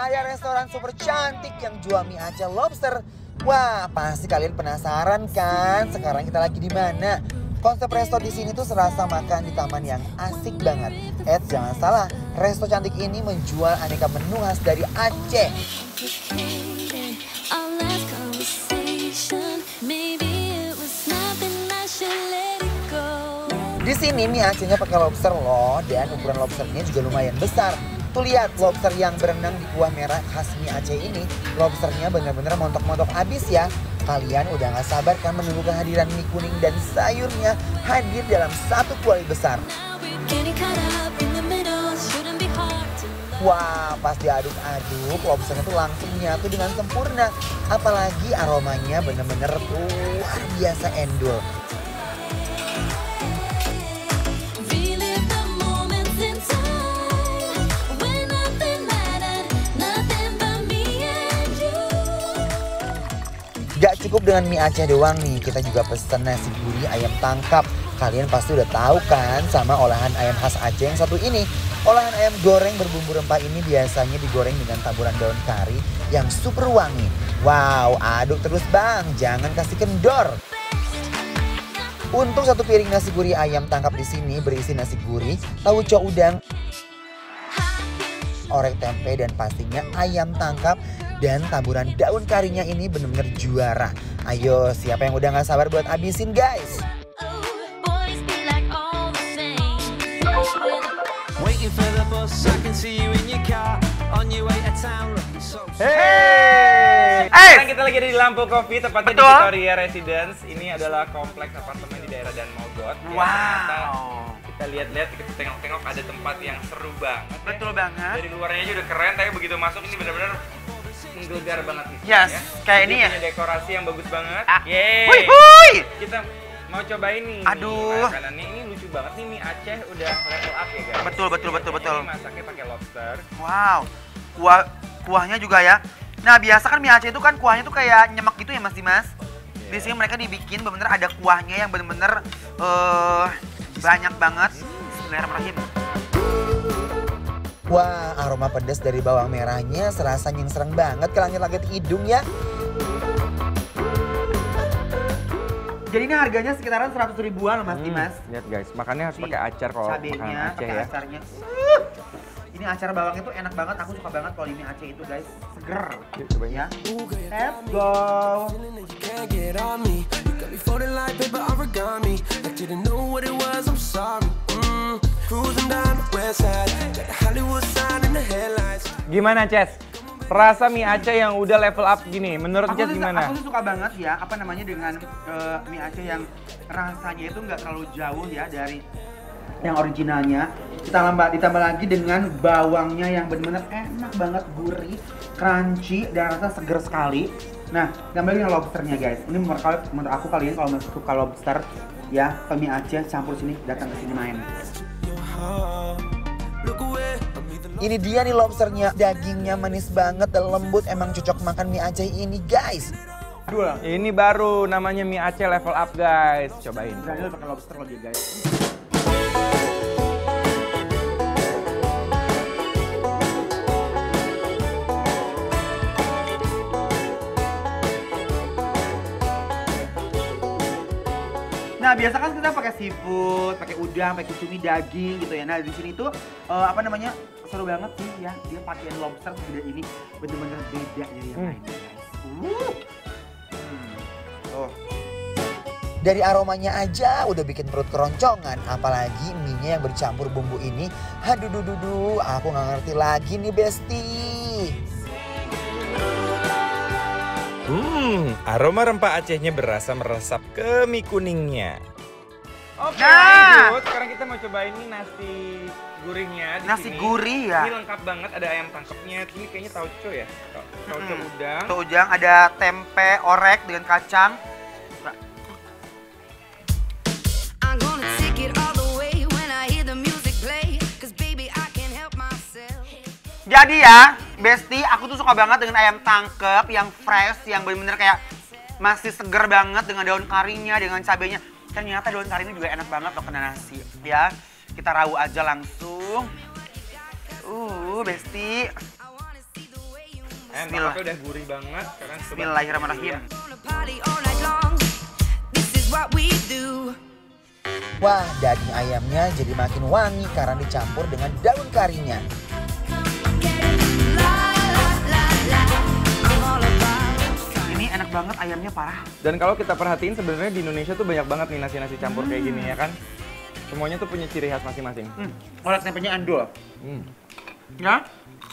ada restoran super cantik yang jual mie Aceh lobster. Wah, pasti kalian penasaran kan? Sekarang kita lagi di mana? Konsep resto di sini tuh serasa makan di taman yang asik banget. Jangan salah, resto cantik ini menjual aneka menu khas dari Aceh. Di sini mie Acehnya pakai lobster loh, dan ukuran lobsternya juga lumayan besar. Tuh lihat, lobster yang berenang di kuah merah khas mie Aceh ini, lobsternya bener-bener montok-montok abis ya. Kalian udah gak sabar kan menunggu kehadiran mie kuning dan sayurnya hadir dalam satu kuali besar. Wah, pas diaduk-aduk, lobsternya tuh langsung nyatu dengan sempurna. Apalagi aromanya bener-bener luar biasa endul. Gak cukup dengan mie Aceh doang nih, kita juga pesen nasi gurih ayam tangkap. Kalian pasti udah tahu kan sama olahan ayam khas Aceh yang satu ini. Olahan ayam goreng berbumbu rempah ini biasanya digoreng dengan taburan daun kari yang super wangi. Wow, aduk terus bang, jangan kasih kendor. Untuk satu piring nasi gurih ayam tangkap di sini berisi nasi gurih, tauco udang, orek tempe, dan pastinya ayam tangkap. Dan taburan daun karinya ini bener-bener juara. Ayo, siapa yang udah gak sabar buat abisin guys? Hey! Sekarang kita lagi ada di Lampu Coffee, tepatnya di Victoria Residence. Ini adalah kompleks apartemen di daerah Dan Mogot. Wow. Kita lihat-lihat, kita tengok-tengok ada tempat yang seru banget. Betul banget. Dari luarnya aja udah keren, tapi begitu masuk ini benar-benar menggelegar banget nih. Yes, ya. kayak ini ya. Punya dekorasi yang bagus banget. Yeay. Hui, hui. Kita mau cobain nih. Aduh. Makanannya ini lucu banget nih, mie Aceh udah level up ya guys. Betul. Ini masaknya pakai lobster. Wow. Kuahnya juga ya. Nah, biasa kan mie Aceh itu kan kuahnya tuh kayak nyemek gitu ya Mas Dimas. Di sini mereka dibikin bener-bener ada kuahnya yang bener-bener banyak banget. Bismillahirrahmanirrahim. Wah, aroma pedas dari bawang merahnya serasa nyengsreng banget ke langit-langit hidung ya. Jadi ini harganya sekitaran 100 ribuan loh Mas Dimas. Lihat guys, makannya harus pakai acar kalau makanan Aceh ya. Acarnya. Ini acar bawangnya tuh enak banget, aku suka banget kalau di mie Aceh itu guys. Seger. Yuk cobain Ya. Let's go. Gimana Ces? Rasa mie Aceh yang udah level up gini, menurut Ces gimana? Aku sih suka banget ya, apa namanya dengan mie Aceh yang rasanya itu nggak terlalu jauh ya dari yang originalnya. Ditambah lagi dengan bawangnya yang benar-benar enak banget, gurih, crunchy, dan rasa seger sekali. Nah, tambah lagi dengan lobsternya guys. Ini menurut aku kalian kalau masih suka lobster ya, ke mie Aceh campur sini, datang ke sini main. Ini dia nih lobsternya, dagingnya manis banget dan lembut, emang cocok makan mie Aceh ini guys. Aduh, Ini baru namanya mie Aceh level up guys, cobain. Daniel pakai lobster lagi guys. Nah, biasa kan kita pakai seafood, pakai udang, pakai cumi, daging gitu ya. Nah, di sini tuh apa namanya? Seru banget sih ya. Dia pakein lobster segede ini, bener-bener beda dari yang lain guys. Oh. Dari aromanya aja udah bikin perut keroncongan, apalagi mie-nya yang bercampur bumbu ini. Aduh, aku nggak ngerti lagi nih Besti. Aroma rempah Acehnya berasa meresap ke mie kuningnya. Oke, Nah. lanjut. Sekarang kita mau cobain ini nasi gurihnya di Nasi sini. gurih ya. Ini lengkap banget, ada ayam tangkapnya. Ini kayaknya tauco ya. Tauco udang. Tauco udang, ada tempe orek dengan kacang. Jadi ya, Besti, aku tuh suka banget dengan ayam tangkep yang fresh, yang bener-bener kayak masih seger banget dengan daun karinya, dengan cabenya. Ternyata daun kari ini juga enak banget loh kena nasi. Ya, kita rawuk aja langsung. Besti. Tangkapnya udah gurih banget. Bismillahirrahmanirrahim. Wah, daging ayamnya jadi makin wangi karena dicampur dengan daun karinya. Ini enak banget ayamnya parah. Dan kalau kita perhatiin sebenarnya di Indonesia tuh banyak banget nih nasi-nasi campur kayak gini ya kan. Semuanya tuh punya ciri khas masing-masing. Orek tempenya endul. Hmm. Ya?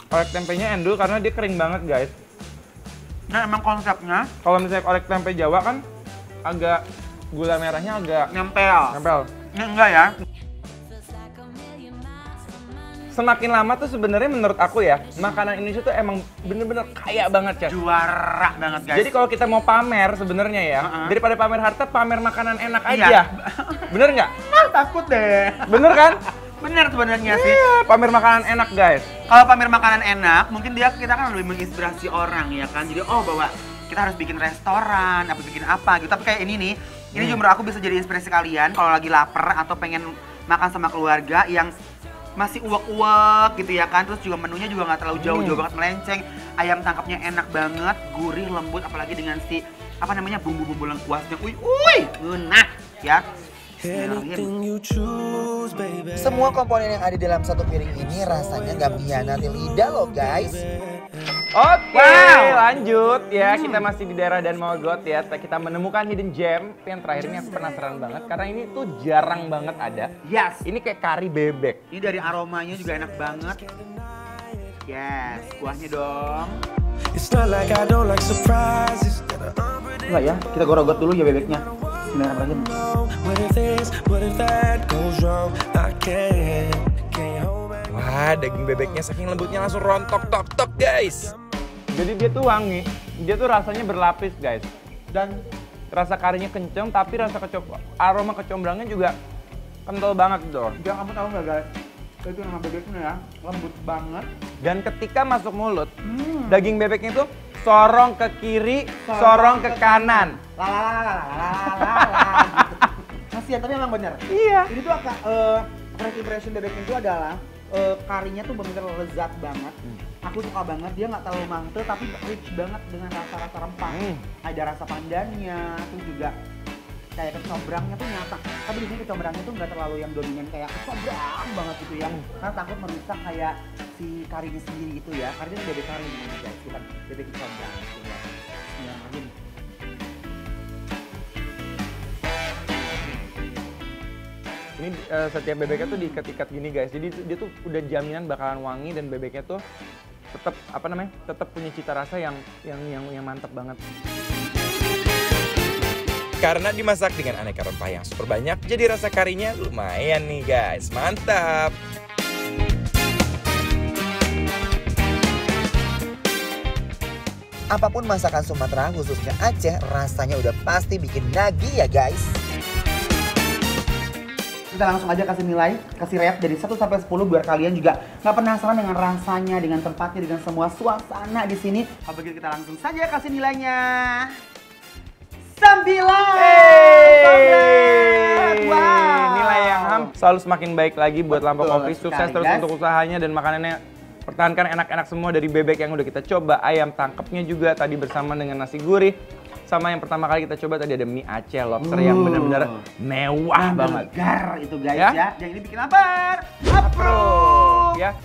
Orek tempenya endul karena dia kering banget guys. Nah emang konsepnya Kalau misalnya orek tempe Jawa kan agak gula merahnya agak nempel. nempel. Ini enggak ya? Semakin lama tuh sebenarnya menurut aku ya, makanan Indonesia tuh emang bener-bener kaya banget ya. Juara banget guys. Jadi kalau kita mau pamer sebenarnya ya, daripada pamer harta, pamer makanan enak Iya. aja. Bener nggak? Takut deh. Bener kan? Bener sebenarnya sih. Iya, pamer makanan enak guys. Kalau pamer makanan enak, mungkin kita kan lebih menginspirasi orang ya kan. Jadi bahwa kita harus bikin restoran, bikin apa gitu. Tapi kayak ini nih, ini juga menurut aku bisa jadi inspirasi kalian kalau lagi lapar atau pengen makan sama keluarga yang masih uwek-uwek gitu ya kan. Terus juga menunya juga nggak terlalu jauh-jauh banget melenceng. Ayam tangkapnya enak banget, gurih, lembut, apalagi dengan si bumbu-bumbu lengkuasnya. Enak ya. Semua komponen yang ada dalam satu piring ini rasanya nggak mengkhianati lidah loh guys. Oke, lanjut ya. Kita masih di daerah Dan Mogot ya. Kita menemukan hidden gem. Yang terakhir ini aku penasaran banget karena ini tuh jarang banget ada. Yes. Ini kayak kari bebek. Ini dari aromanya juga enak banget. Yes, kuahnya dong. Enggak ya, kita gorogot dulu ya bebeknya. Bismillahirrahmanirrahim. Wah, daging bebeknya saking lembutnya langsung rontok tok guys. Jadi dia tuh wangi. Dia tuh rasanya berlapis guys. Dan rasa karinya kenceng tapi rasa aroma kecombrangnya juga kental banget tuh. Jangan kamu tahu nggak guys? Itu nama bebeknya ya, lembut banget. Dan ketika masuk mulut, daging bebeknya itu sorong ke kiri, sorong ke kanan. Masih ya, tapi emang bener. Iya. Ini tuh first impression bebeknya itu adalah karinya tuh bener-bener lezat banget. Aku suka banget, dia nggak terlalu mantep tapi rich banget dengan rasa-rasa rempah. Ada rasa pandannya, terus juga kayak kecombrangnya tuh nyata. Tapi di sini kecombrangnya tuh nggak terlalu yang dominan kayak kecombrang banget gitu ya. Karena takut merusak kayak si karinya sendiri itu ya. Karinya tuh bebek kari nih guys, bukan bebek kecombrang gitu ya. Bismillahirrahmanirrahim. Ini setiap bebeknya tuh diikat-ikat gini guys. Jadi dia tuh udah jaminan bakalan wangi dan bebeknya tuh tetap tetap punya cita rasa yang mantap banget. Karena dimasak dengan aneka rempah yang super banyak, jadi rasa karinya lumayan nih guys, mantap. Apapun masakan Sumatera, khususnya Aceh, rasanya udah pasti bikin nagih ya guys. Kita langsung aja kasih nilai, kasih rate dari 1 sampai 10 biar kalian juga nggak penasaran dengan rasanya, dengan tempatnya, dengan semua suasana di sini. Kalau begitu kita langsung saja kasih nilainya. 9. Wow. Nilai yang selalu semakin baik lagi buat Lampau Betul Coffee. Sukses sekali, terus guys. untuk usahanya dan makanannya. Pertahankan enak-enak semua dari bebek yang udah kita coba. Ayam tangkepnya juga tadi bersama dengan nasi gurih. Sama yang pertama kali kita coba tadi ada mie Aceh lobster yang benar-benar mewah banget. Segar itu guys Ya? ya. Yang ini bikin lapar. Approve. Ya,